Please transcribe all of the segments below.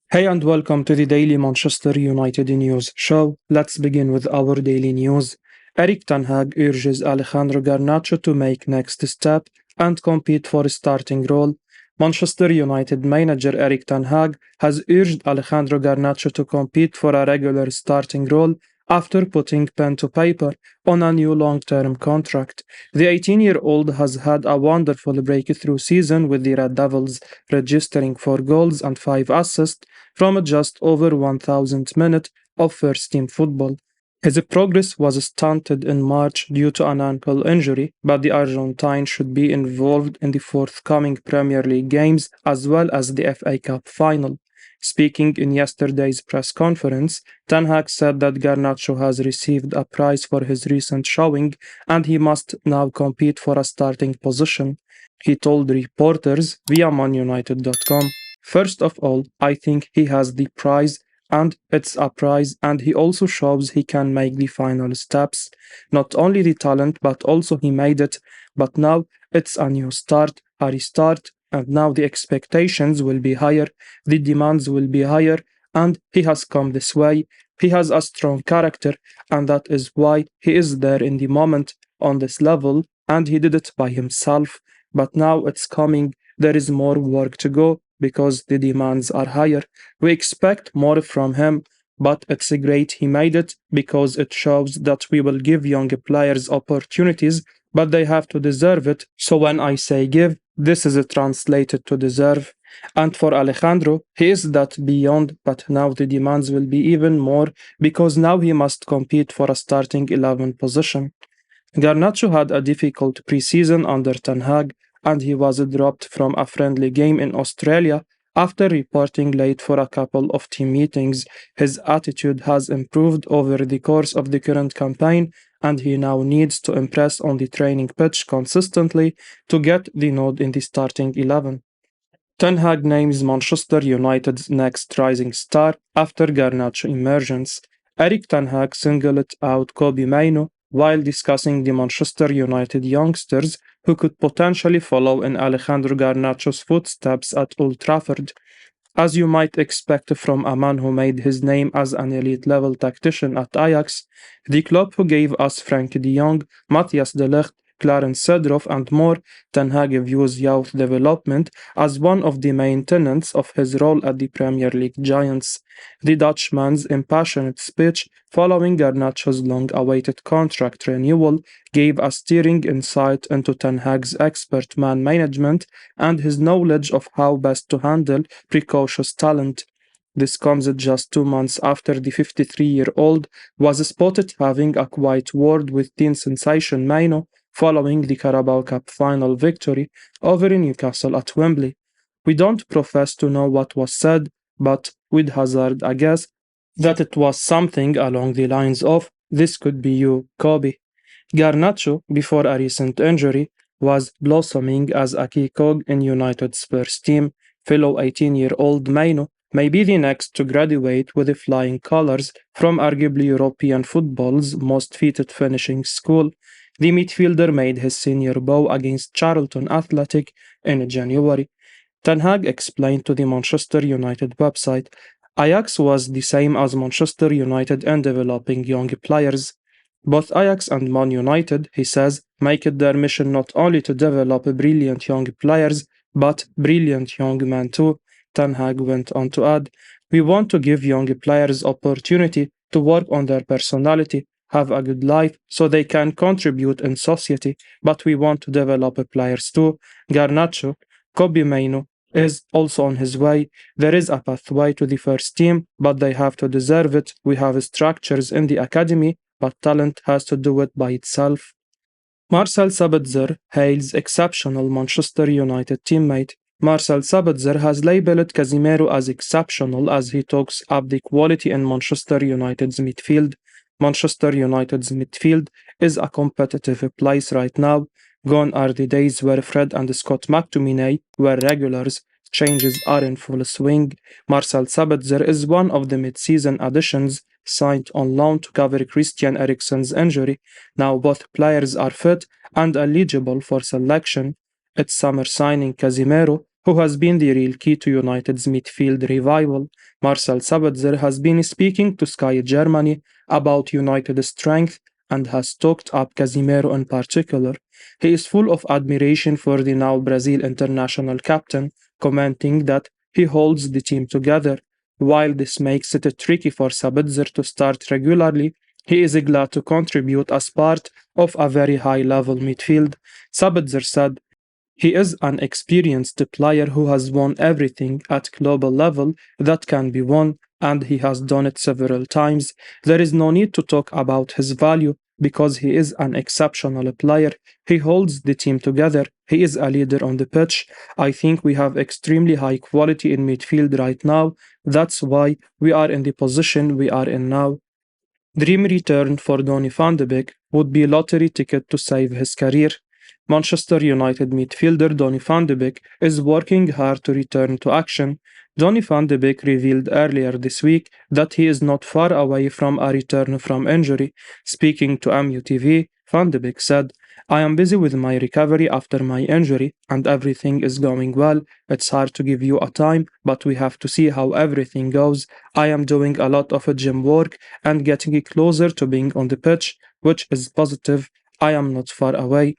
Hey and welcome to the Daily Manchester United News show. Let's begin with our daily news. Erik Tanhaag urges Alejandro Garnacho to make next step and compete for a starting role. Manchester United manager Erik Tanhaag has urged Alejandro Garnacho to compete for a regular starting role after putting pen to paper on a new long-term contract. The 18-year-old has had a wonderful breakthrough season with the Red Devils, registering 4 goals and 5 assists from just over 1,000 minutes of first-team football. His progress was stunted in March due to an ankle injury, but the Argentine should be involved in the forthcoming Premier League games as well as the FA Cup final. Speaking in yesterday's press conference, Tanhaag said that Garnacho has received a prize for his recent showing and he must now compete for a starting position. He told reporters via manunited.com, "First of all, I think he has the prize and it's a prize, and he also shows he can make the final steps. Not only the talent, but also he made it. But now it's a new start, a restart, and now the expectations will be higher, the demands will be higher, and he has come this way. He has a strong character, and that is why he is there in the moment on this level, and he did it by himself. But now it's coming, there is more work to go because the demands are higher. We expect more from him, but it's great he made it because it shows that we will give young players opportunities, but they have to deserve it. So when I say give, this is translated to deserve. And for Alejandro, he is that beyond, but now the demands will be even more because now he must compete for a starting 11 position. Garnacho had a difficult preseason under Tanhaag, and he was dropped from a friendly game in Australia after reporting late for a couple of team meetings. His attitude has improved over the course of the current campaign, and he now needs to impress on the training pitch consistently to get the nod in the starting 11. Tanhaag names Manchester United's next rising star after Garnacho emergence. Erik Tanhaag singled out Kobbie Mainoo while discussing the Manchester United youngsters who could potentially follow in Alejandro Garnacho's footsteps at Old Trafford. As you might expect from a man who made his name as an elite-level tactician at Ajax, the club who gave us Frenkie de Jong, Matthijs de Ligt, Clarence Seedorf and more, Tanhaag views youth development as one of the main tenants of his role at the Premier League giants. The Dutchman's impassioned speech following Garnacho's long-awaited contract renewal gave a steering insight into Tanhaag's expert man management and his knowledge of how best to handle precocious talent. This comes just 2 months after the 53-year-old was spotted having a quiet word with teen sensation Mainoo following the Carabao Cup final victory over Newcastle at Wembley. We don't profess to know what was said, but we'd hazard a guess that it was something along the lines of, "This could be you, Kobbie." Garnacho, before a recent injury, was blossoming as a key cog in United's first team. Fellow 18-year-old Mainoo may be the next to graduate with the flying colors from arguably European football's most feted finishing school. The midfielder made his senior bow against Charlton Athletic in January. Tanhaag explained to the Manchester United website, "Ajax was the same as Manchester United in developing young players. Both Ajax and Man United," he says, "make it their mission not only to develop brilliant young players, but brilliant young men too." Tanhaag went on to add, "We want to give young players opportunity to work on their personality, have a good life so they can contribute in society, but we want to develop players too. Garnacho, Kobbie Mainoo, is also on his way. There is a pathway to the first team, but they have to deserve it. We have structures in the academy, but talent has to do it by itself." Marcel Sabitzer hails exceptional Manchester United teammate. Marcel Sabitzer has labeled Casemiro as exceptional as he talks up the quality in Manchester United's midfield. Manchester United's midfield is a competitive place right now. Gone are the days where Fred and Scott McTominay were regulars. Changes are in full swing. Marcel Sabitzer is one of the mid-season additions signed on loan to cover Christian Eriksen's injury. Now both players are fit and eligible for selection. It's summer signing Casemiro, who has been the real key to United's midfield revival. Marcel Sabitzer has been speaking to Sky Germany about United's strength and has talked up Casemiro in particular. He is full of admiration for the now Brazil international captain, commenting that he holds the team together. While this makes it tricky for Sabitzer to start regularly, he is glad to contribute as part of a very high level midfield. Sabitzer said, "He is an experienced player who has won everything at global level that can be won, and he has done it several times. There is no need to talk about his value because he is an exceptional player. He holds the team together. He is a leader on the pitch. I think we have extremely high quality in midfield right now. That's why we are in the position we are in now." Dream return for Donny van de Beek would be a lottery ticket to save his career. Manchester United midfielder Donny van de Beek is working hard to return to action. Donny van de Beek revealed earlier this week that he is not far away from a return from injury. Speaking to MUTV, van de Beek said, "I am busy with my recovery after my injury and everything is going well. It's hard to give you a time, but we have to see how everything goes. I am doing a lot of gym work and getting closer to being on the pitch, which is positive. I am not far away."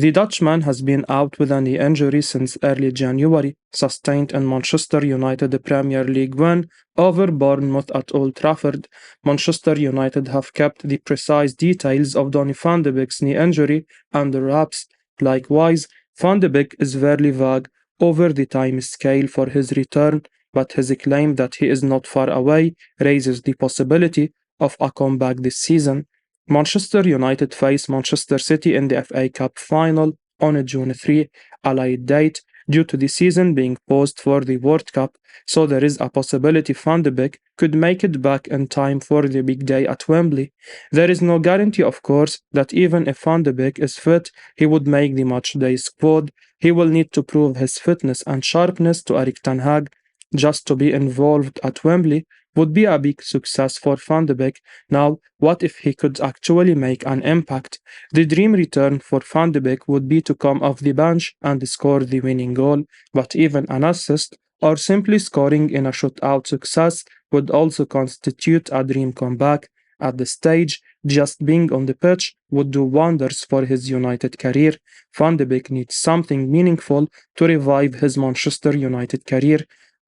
The Dutchman has been out with a knee injury since early January, sustained in Manchester United Premier League win over Bournemouth at Old Trafford. Manchester United have kept the precise details of Donny van de Beek's knee injury under wraps. Likewise, van de Beek is very vague over the time scale for his return, but his claim that he is not far away raises the possibility of a comeback this season. Manchester United face Manchester City in the FA Cup final on June 3, a late date due to the season being paused for the World Cup, so there is a possibility Van de Beek could make it back in time for the big day at Wembley. There is no guarantee, of course, that even if Van de Beek is fit, he would make the matchday squad. He will need to prove his fitness and sharpness to Erik Tanhaag. Just to be involved at Wembley would be a big success for Van de Beek. Now, what if he could actually make an impact? The dream return for Van de Beek would be to come off the bench and score the winning goal, but even an assist or simply scoring in a shootout success would also constitute a dream comeback. At this stage, just being on the pitch would do wonders for his United career. Van de Beek needs something meaningful to revive his Manchester United career.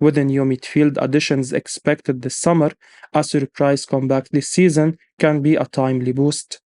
With the new midfield additions expected this summer, a surprise comeback this season can be a timely boost.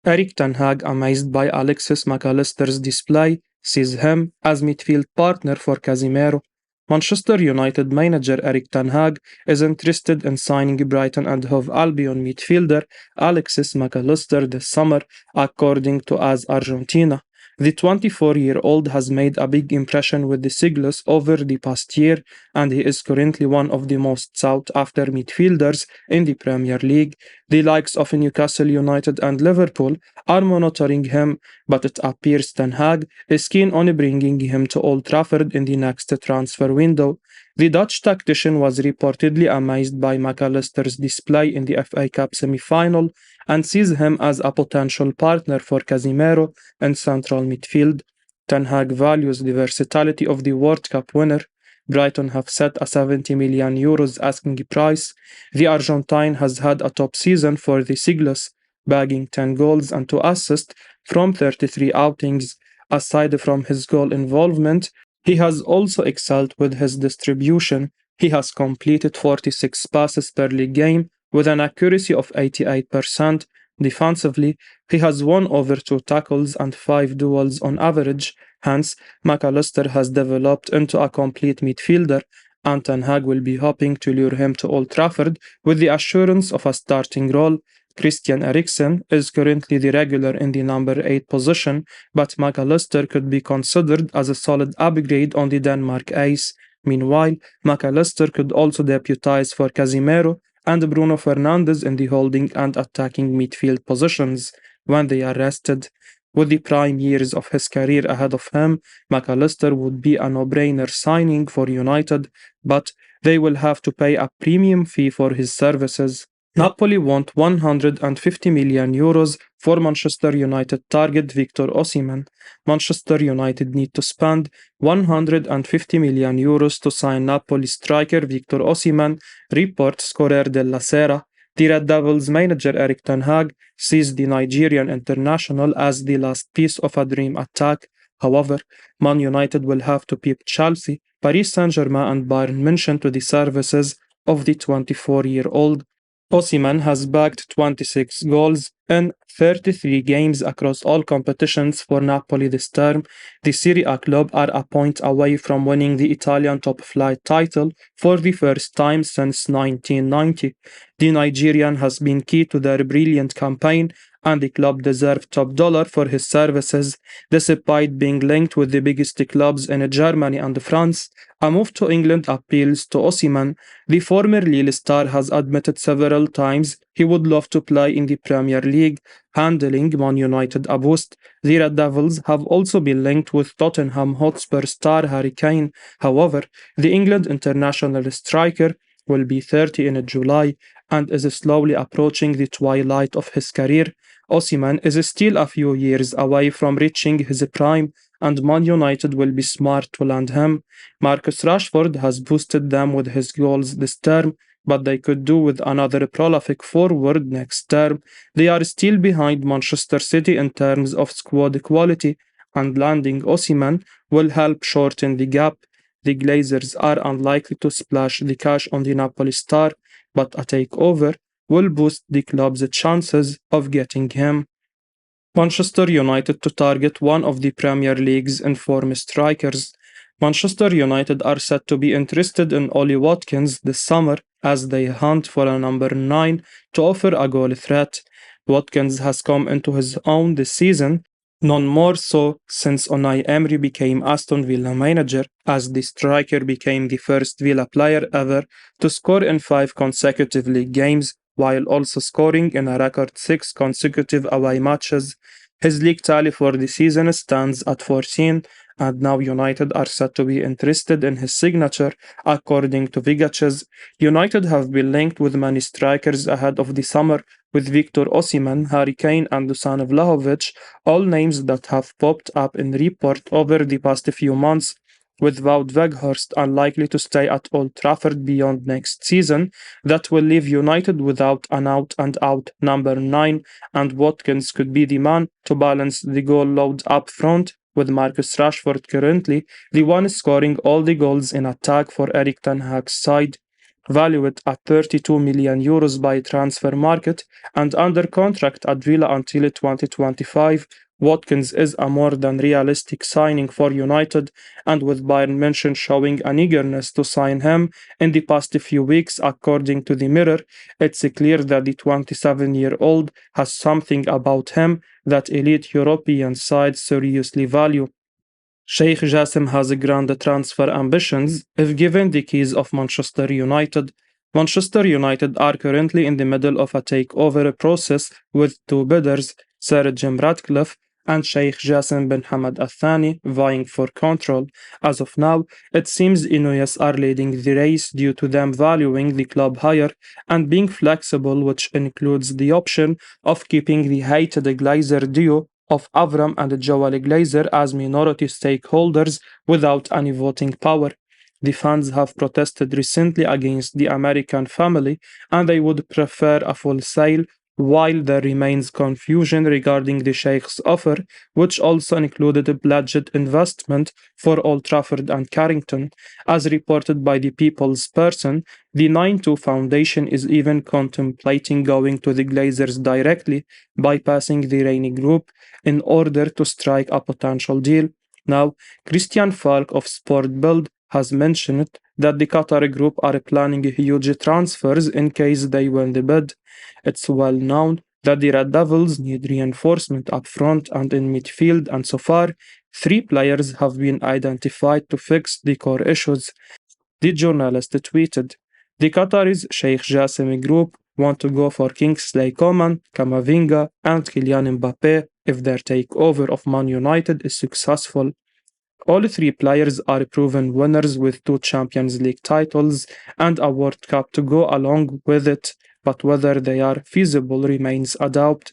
Erik Tanhaag, amazed by Alexis McAllister's display, sees him as midfield partner for Casemiro. Manchester United manager Erik Tanhaag is interested in signing Brighton and Hove Albion midfielder Alexis McAllister this summer, according to AS Argentina. The 24-year-old has made a big impression with the Seagulls over the past year, and he is currently one of the most sought-after midfielders in the Premier League. The likes of Newcastle United and Liverpool are monitoring him, but it appears Ten Hag is keen on bringing him to Old Trafford in the next transfer window. The Dutch tactician was reportedly amazed by McAllister's display in the FA Cup semi-final and sees him as a potential partner for Casemiro in central midfield. Ten Hag values the versatility of the World Cup winner. Brighton have set a €70 million asking price. The Argentine has had a top season for the Seagulls, bagging 10 goals and 2 assists from 33 outings. Aside from his goal involvement, he has also excelled with his distribution. He has completed 46 passes per league game with an accuracy of 88%. Defensively, he has won over 2 tackles and 5 duels on average. Hence, McAllister has developed into a complete midfielder, and Ten Hag will be hoping to lure him to Old Trafford with the assurance of a starting role. Christian Eriksen is currently the regular in the number 8 position, but McAllister could be considered as a solid upgrade on the Denmark ace. Meanwhile, McAllister could also deputize for Casemiro and Bruno Fernandes in the holding and attacking midfield positions when they are rested. With the prime years of his career ahead of him, McAllister would be a no-brainer signing for United, but they will have to pay a premium fee for his services. Napoli want 150 million euros for Manchester United target Victor Osimhen. Manchester United need to spend 150 million euros to sign Napoli striker Victor Osimhen, reports Corriere della Sera. The Red Devils manager Erik Tanhaag sees the Nigerian international as the last piece of a dream attack. However, Man United will have to peep Chelsea, Paris Saint-Germain and Bayern München to the services of the 24-year-old. Osimhen has bagged 26 goals in 33 games across all competitions for Napoli this term. The Serie A club are a point away from winning the Italian top-flight title for the first time since 1990. The Nigerian has been key to their brilliant campaign, and the club deserved top dollar for his services, despite being linked with the biggest clubs in Germany and France. A move to England appeals to Osimhen. The former Lille star has admitted several times he would love to play in the Premier League, handling Man United a boost. The Red Devils have also been linked with Tottenham Hotspur star Harry Kane. However, the England international striker will be 30 in July and is slowly approaching the twilight of his career. Osimhen is still a few years away from reaching his prime, and Man United will be smart to land him. Marcus Rashford has boosted them with his goals this term, but they could do with another prolific forward next term. They are still behind Manchester City in terms of squad quality, and landing Osimhen will help shorten the gap. The Glazers are unlikely to splash the cash on the Napoli star, but a takeover will boost the club's chances of getting him. Manchester United to target one of the Premier League's informed strikers. Manchester United are said to be interested in Ollie Watkins this summer as they hunt for a number 9 to offer a goal threat. Watkins has come into his own this season, none more so since Unai Emery became Aston Villa manager, as the striker became the first Villa player ever to score in 5 consecutive league games, while also scoring in a record 6 consecutive away matches. His league tally for the season stands at 14, and now United are said to be interested in his signature, according to Vigaches. United have been linked with many strikers ahead of the summer, with Victor Osimhen, Harry Kane and Dusan Vlahovic, all names that have popped up in report over the past few months. With Wout Weghorst unlikely to stay at Old Trafford beyond next season, that will leave United without an out-and-out number 9, and Watkins could be the man to balance the goal load up front, with Marcus Rashford currently the one scoring all the goals in attack for Erik Tanhaag's side. Valued at 32 million euros by transfer market and under contract at Villa until 2025, Watkins is a more than realistic signing for United, and with Bayern München showing an eagerness to sign him in the past few weeks, according to the Mirror, it's clear that the 27-year-old has something about him that elite European sides seriously value. Sheikh Jassim has grand transfer ambitions if given the keys of Manchester United. Manchester United are currently in the middle of a takeover process with 2 bidders, Sir Jim Ratcliffe and Sheikh Jassim bin Hamad Al Thani, vying for control. As of now, it seems Ineos are leading the race due to them valuing the club higher and being flexible, which includes the option of keeping the hated Glazer duo of Avram and Joel Glazer as minority stakeholders without any voting power. The fans have protested recently against the American family and they would prefer a full sale, while there remains confusion regarding the Sheikh's offer, which also included a pledged investment for Old Trafford and Carrington. As reported by the People's Person, the 9-2 Foundation is even contemplating going to the Glazers directly, bypassing the Rainy Group, in order to strike a potential deal. Now, Christian Falk of Sport Bild has mentioned that the Qatar group are planning huge transfers in case they win the bid. It's well known that the Red Devils need reinforcement up front and in midfield, and so far, 3 players have been identified to fix the core issues. The journalist tweeted, "The Qataris Sheikh Jassim group want to go for Kingsley Coman, Camavinga, and Kylian Mbappe if their takeover of Man United is successful. All 3 players are proven winners with 2 Champions League titles and a World Cup to go along with it. but whether they are feasible remains a doubt.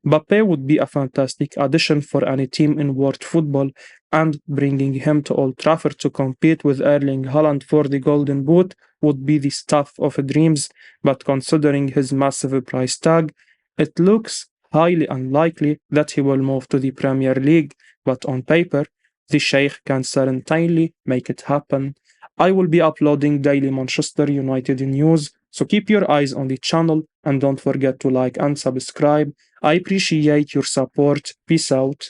Mbappe would be a fantastic addition for any team in world football, and bringing him to Old Trafford to compete with Erling Haaland for the Golden Boot would be the stuff of dreams, but considering his massive price tag, it looks highly unlikely that he will move to the Premier League, but on paper, the Sheikh can certainly make it happen. I will be uploading daily Manchester United news, so keep your eyes on the channel and don't forget to like and subscribe. I appreciate your support. Peace out.